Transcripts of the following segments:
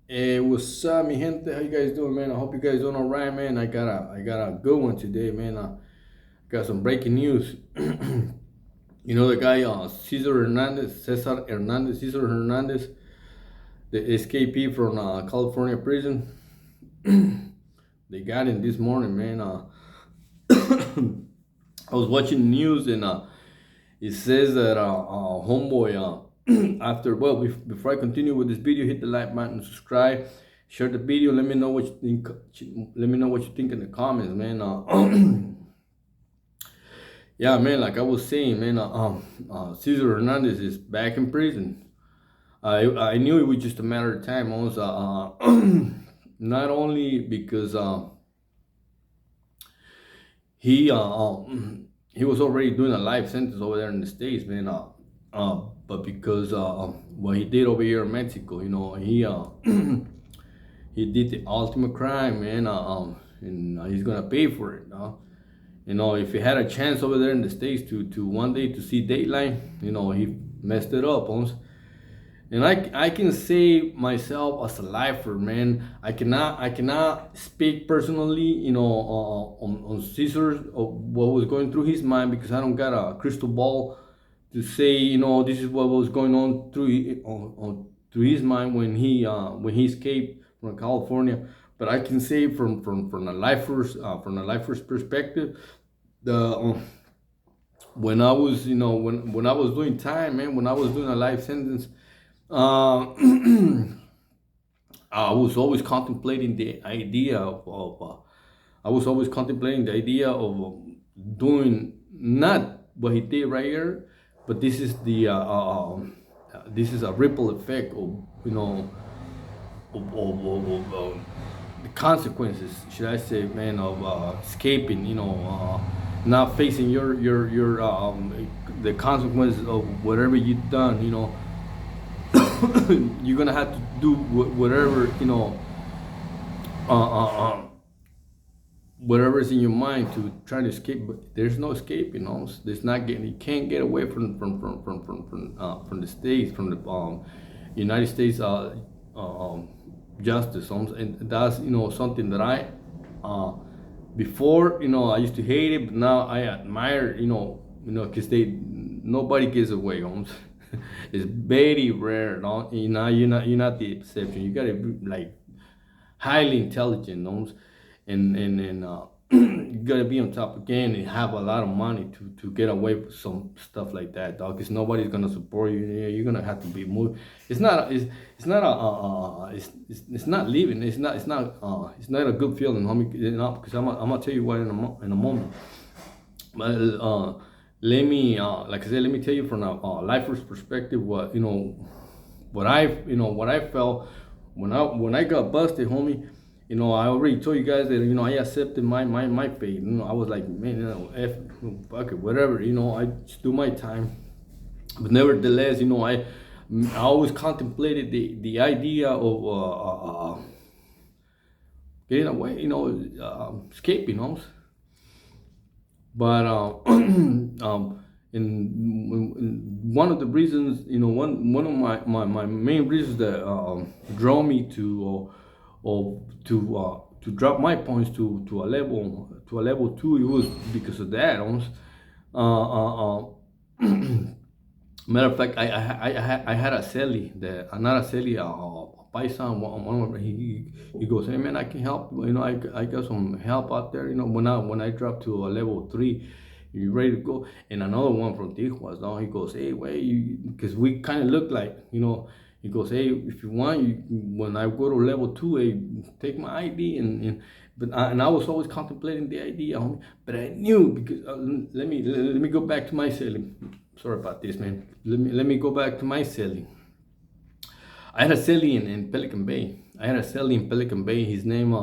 Hey, what's up, mi gente? How you guys doing, man? I hope you guys doing all right, man. I got a good one today, man. Got some breaking news. You know the guy, Cesar Hernandez, Cesar Hernandez, the escapee from California prison. They got him this morning, man. I was watching the news and it says that homeboy after before I continue with this video, hit the like button, subscribe, share the video. Let me know what you think. Let me know what you think in the comments, man. Yeah, man. Like I was saying, man. Cesar Hernandez is back in prison. I knew it was just a matter of time. Also, not only because he he was already doing a life sentence over there in the states, man. But because what he did over here in Mexico, he did the ultimate crime, man. And he's gonna pay for it. If he had a chance over there in the states to one day to see daylight, he messed it up. And I can say myself as a lifer, man. I cannot speak personally, on Caesar of what was going through his mind because I don't got a crystal ball to say, this is what was going on through his mind when he escaped from California. But I can say from a lifer's perspective, the when I was when I was doing time, man, when I was doing a life sentence. Uh, I was always contemplating the idea I was always contemplating the idea of doing not what he did right here, but this is a ripple effect of the consequences, should I say, man, of escaping, not facing your the consequences of whatever you've done, you're gonna have to do whatever uh, uh, uh, whatever is in your mind to try to escape. But there's no escape. There's not getting. You can't get away from the states, from the United States justice. And that's something that I before I used to hate it, but now I admire because they nobody gets away. It's very rare. No, you're not the exception. You gotta be like highly intelligent, no? And you gotta be on top again and have a lot of money to get away with some stuff like that, dog. Because nobody's gonna support you. You're gonna have to be moved. It's not a it's not living. It's not a good feeling, homie. Because I'm gonna tell you what in a moment. But let me like I said, let me tell you from a lifer's perspective what I felt when I got busted, homie. I already told you guys that I accepted my fate. I was like, man, fuck it, whatever. I just do my time. But nevertheless, I always contemplated the idea of getting away, escaping, but one of the reasons, one of my main reasons that draw me to drop my points to a level two, it was because of that. Matter of fact, I had a celly, not a celly, a paisan. He goes, hey man, I can help. I got some help out there. When I dropped to a level three, you ready to go? And another one from Tijuana, he goes, hey, wait, because we kind of look like, he goes, hey, if you want, when I go to level two, hey, take my ID and I was always contemplating the idea, homie. But I knew because let me go back to my celly. Sorry about this, man. Let me go back to my celly. I had a celly in Pelican Bay. His name,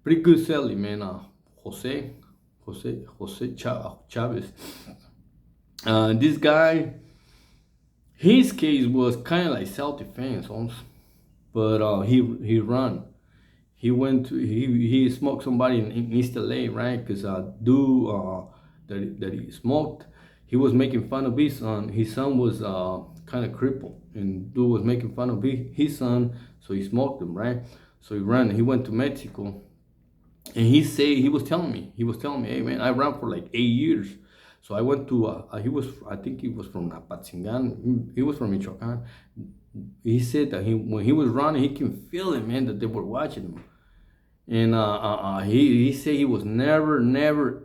pretty good celly, man. Jose Chavez. This guy, his case was kind of like self-defense, but he run. He smoked somebody in East LA, right? Because dude that he smoked, he was making fun of his son. His son was kind of crippled, and dude was making fun of his son, so he smoked him, right? So he ran. He went to Mexico, and he was telling me, hey man, I ran for like 8 years. So I went to I think he was from Apatzingan. He was from Michoacan. He said that when he was running, he can feel it, man, that they were watching him. And he said he was never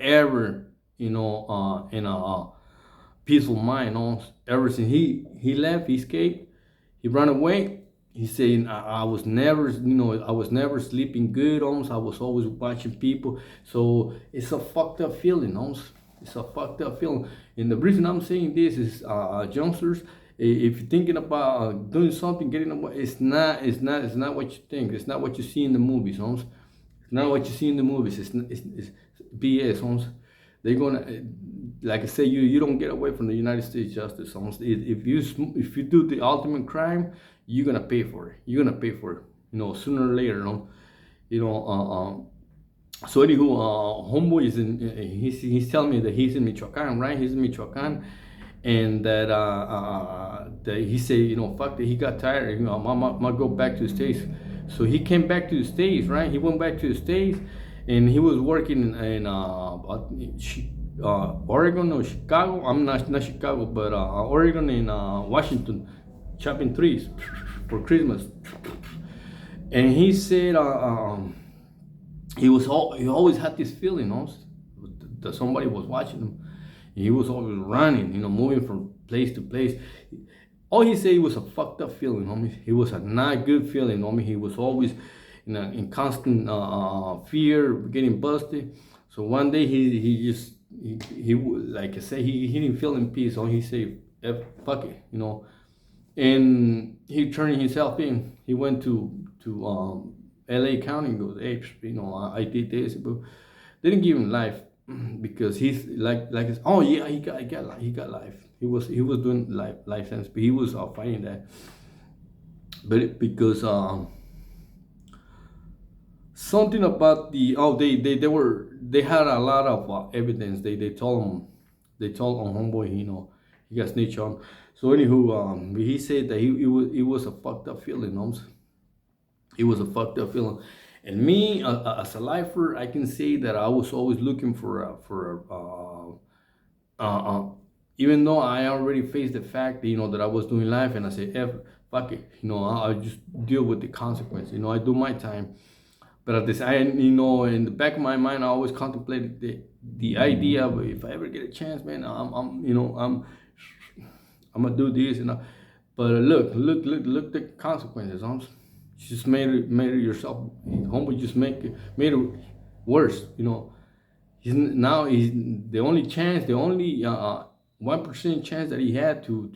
ever, in a peaceful mind. Ever since he left, he escaped, he ran away. He said, I was never, I was never sleeping good. Almost, I was always watching people. So it's a fucked up feeling. Almost, it's a fucked up feeling. And the reason I'm saying this is, youngsters, if you're thinking about doing something, getting away, it's not what you think. It's not what you see in the movies. Almost, it's not what you see in the movies. It's BS. Almost, they're gonna, like I say, you don't get away from the United States justice. Almost, if you do the ultimate crime, you're gonna pay for it. You're gonna pay for it. Sooner or later. So anywho, homeboy is in. He's telling me that he's in Michoacan, right? He's in Michoacan, and that he said, fuck that, he got tired. I'm gonna go back to the States. So he came back to the States, right? He went back to the States, and he was working in Oregon or Chicago. I'm not Chicago, but Oregon and Washington, chopping trees for Christmas. And he said he always had this feeling, that somebody was watching him. He was always running, moving from place to place. All he said, it was a fucked up feeling, homie. It was a not good feeling, homie. He was always in constant fear of getting busted. So one day he like I said, he didn't feel in peace. So he said, fuck it, and he turned himself in. He went to LA County and goes, hey, I did this, but they didn't give him life because he's like oh yeah, he got life. He was doing life sentence, but he was fighting that. But because something about they had a lot of evidence. They told on homeboy, he got snitched on. So anywho, he said that it was a fucked up feeling. It was a fucked up feeling. And me, as a lifer, I can say that I was always looking for even though I already faced the fact that, that I was doing life, and I said, fuck it, I'll just deal with the consequence. I do my time. But at this, in the back of my mind, I always contemplated the idea of, if I ever get a chance, man, I'm gonna do this, But look the consequences. You just made it yourself. Homeboy just made it worse. He's the only chance, the only 1% chance that he had to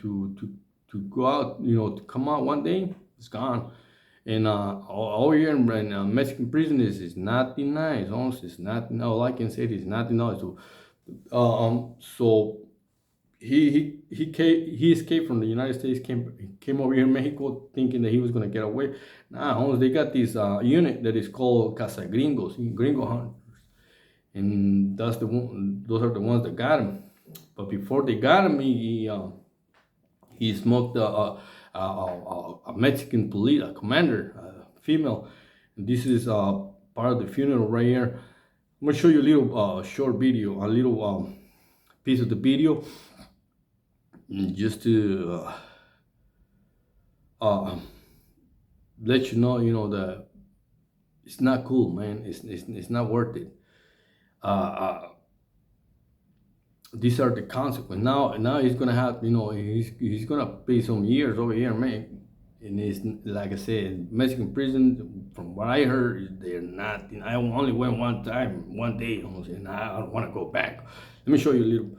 go out, to come out one day, it's gone. And all here in Mexican prison is nothing nice. Honestly, it's nothing. All I can say is nothing nice. So he escaped from the United States, came over here in Mexico, thinking that he was gonna get away. Nah, they got this unit that is called Casa Gringos, Gringo Hunters, and those are the ones that got him. But before they got him, he smoked a Mexican police, a commander, female. And this is part of the funeral right here. I'm gonna show you a little short video, a little piece of the video, just to let you know that it's not cool, man. It's not worth it. These are the consequences. Now he's gonna have, he's gonna pay some years over here, man. And it's like I said, Mexican prison. From what I heard, they're not. I only went one day, and I don't want to go back. Let me show you a little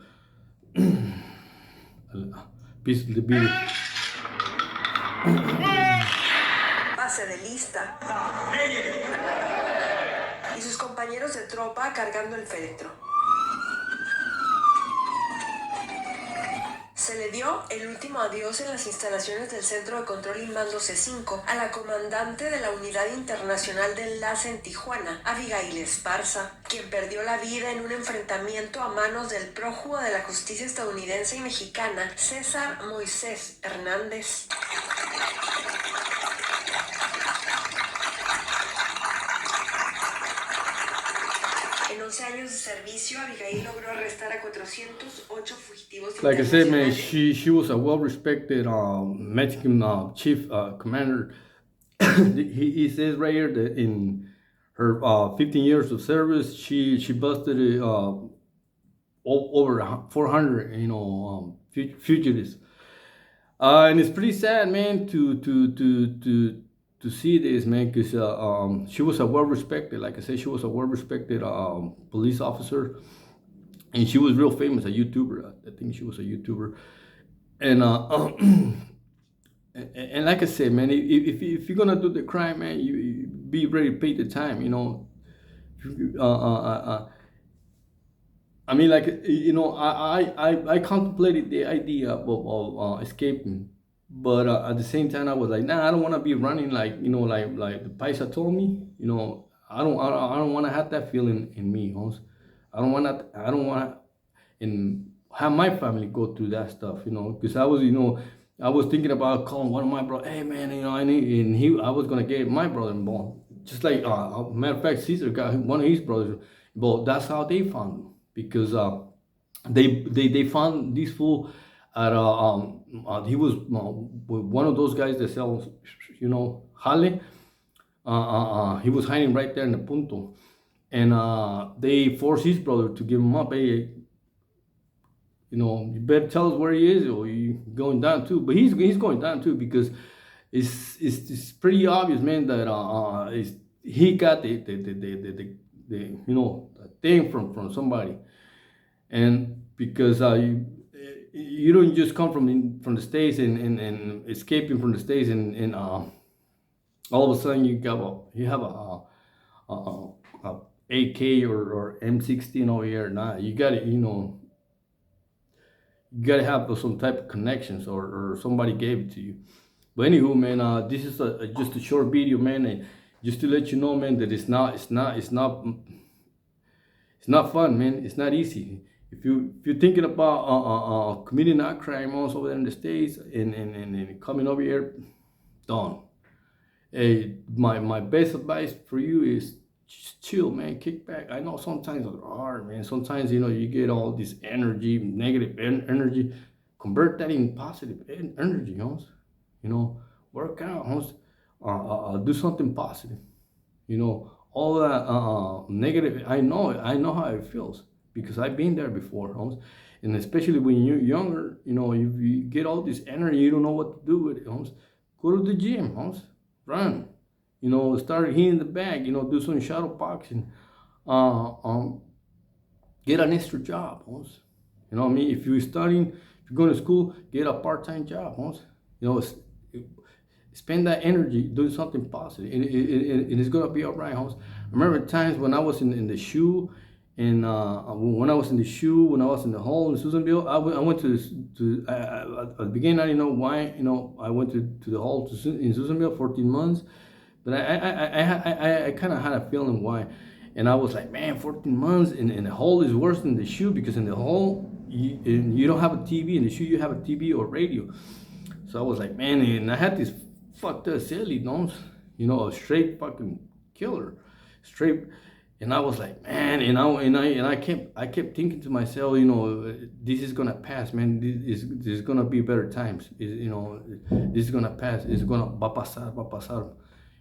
piece of the video. Pase de lista. Y sus compañeros de tropa cargando el féretro. Se le dio el último adiós en las instalaciones del Centro de Control y Mando C5 a la comandante de la Unidad Internacional de Enlace en Tijuana, Abigail Esparza, quien perdió la vida en un enfrentamiento a manos del prófugo de la justicia estadounidense y mexicana, César Moisés Hernández. En 11 años de servicio, Abigail logró arrestar a 408 fugitivos Like I said, man, internacionales. she was a well-respected Mexican chief commander. He says right here that in her 15 years of service, she busted over 400, fugitives. And it's pretty sad, man, to see this, man, because she was a well-respected, like I said, she was a well-respected police officer, and she was real famous, a YouTuber. I think she was a YouTuber, and and like I said, man, if you're gonna do the crime, man, you be ready to pay the time, I mean, like, I contemplated the idea of escaping, but at the same time, I was like, nah, I don't want to be running like, like the Paisa told me, I don't want to have that feeling in me, Holmes. I don't want to, and have my family go through that stuff, because I was thinking about calling one of my brothers, hey man, I need, I was gonna get my brother involved, just like, matter of fact, Cesar got one of his brothers, but that's how they found him because they found this fool at he was one of those guys that sells Hale. He was hiding right there in the Punto, and they forced his brother to give him up. Hey, you better tell us where he is, or you going down too. But he's going down too because it's pretty obvious, man, that he got the thing from somebody, and because you don't just come from the States and escaping from the States and all of a sudden you have a AK or M16 over here. Nah, you got it. You gotta have some type of connections or somebody gave it to you. But anywho, man, this is just a short video, man, and just to let you know, man, that it's not fun, man. It's not easy. If you're thinking about committing a crime also over there in the States and coming over here, don't. Hey, my best advice for you is just chill, man. Kick back. I know sometimes it's hard, man. Sometimes you get all this energy, negative energy. Convert that in positive energy, Holmes. Work out, Holmes. Do something positive. All that negative. I know how it feels because I've been there before, Holmes. And especially when you're younger, you get all this energy, you don't know what to do with it, Holmes. Go to the gym, Holmes. Run. Start hitting the bag. Do some shadow boxing. Get an extra job, Holmes. You know what I mean? If you're studying, if you're going to school, get a part-time job, Holmes. Spend that energy doing something positive, and it's gonna be all right, Holmes. I remember times when I was in the shoe, and when I was in the shoe, when I was in the hole in Susanville, I went at the beginning. I didn't know why, I went to the hole in Susanville 14 months, but I kind of had a feeling why, and I was like, man, 14 months, and the hole is worse than the shoe because in the hole you don't have a TV, in the shoe you have a TV or radio. So I was like, man, and I had this fucked up silly nose, a straight fucking killer, straight. And I was like, man, I kept thinking to myself, this is gonna pass, man. This is gonna be better times. This is gonna pass. It's gonna va pasar.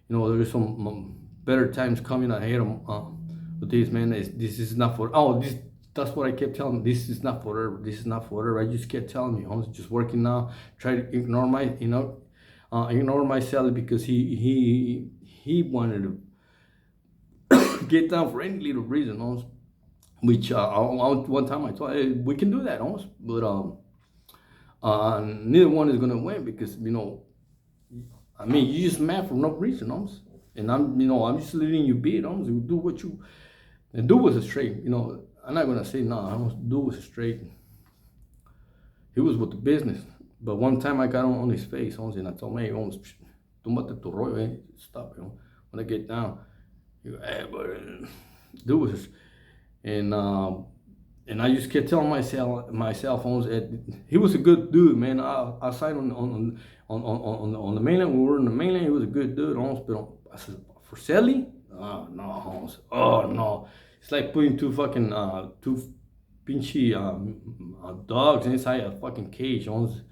There's some better times coming ahead of this, man. This is not for. Oh, this. That's what I kept telling him. This is not forever. This is not forever. I just kept telling me, I was just working now. Try to ignore ignore myself because he wanted to get down for any little reason, which one time I told, hey, we can do that, but neither one is gonna win because I mean, you just mad for no reason, and I'm just letting you be it, You do what you and do with a straight, I'm not gonna say no. I don't do with a straight. He was with the business. But one time I got on his face, homes, and I told him, hey, homes, túmbate tu rollo, stop, when I get down. He go, hey, but dude was, and and I just kept telling myself, homes, he was a good dude, man. Outside on the mainland, when we were in the mainland, he was a good dude, homes. But I said, for Sally, oh no, homes, oh no, it's like putting two pinchy dogs inside a fucking cage, homes,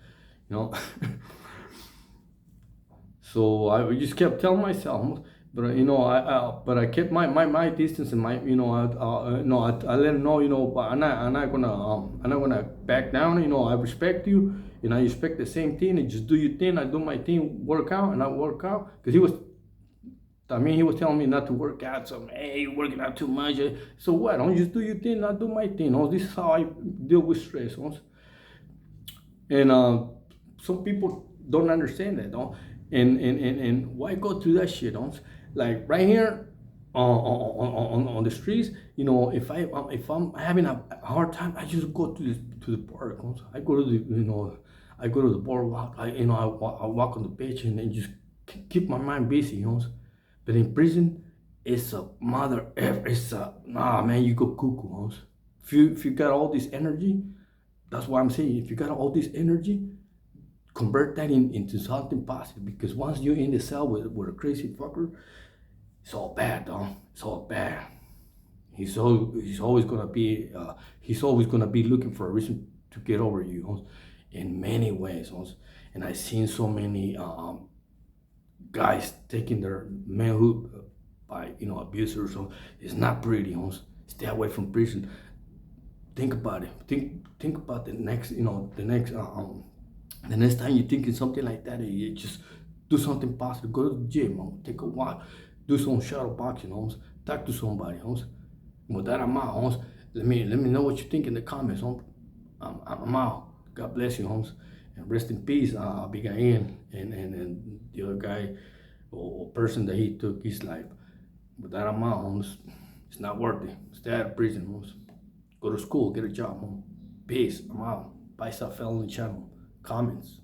you know. So I just kept telling myself, but but I kept my distance, and my I let him know, but I'm not gonna back down. I respect you, and I expect the same thing. And just do your thing. I do my thing. Work out, and I work out because he was telling me not to work out. So hey, you're working out too much. So what? Don't just do your thing. I do my thing. This is how I deal with stress. And some people don't understand that, don't. And why go through that shit, don't? Like right here on the streets, if I'm having a hard time, I just go to the park. Don't? I go to I go to the boardwalk. I walk on the beach and just keep my mind busy, But in prison, it's a it's a nah, man. You go cuckoo, if you got all this energy, that's why I'm saying, if you got all this energy, convert that into something positive. Because once you're in the cell with a crazy fucker, it's all bad, dog. It's all bad. He's always gonna be looking for a reason to get over you, in many ways, and I've seen so many guys taking their manhood by abusers. So it's not pretty, Stay away from prison. Think about it. Think about the next time you're thinking something like that, you just do something positive. Go to the gym, take a walk, do some shadow boxing, talk to somebody, With that, I'm out, Let me know what you think in the comments, I'm out. God bless you, and rest in peace, Abigail, and the other guy or person that he took his life. With that, I'm out, It's not worth it. Stay out of prison, Go to school, get a job, Peace. I'm out. Bicep Felony Channel. Comments.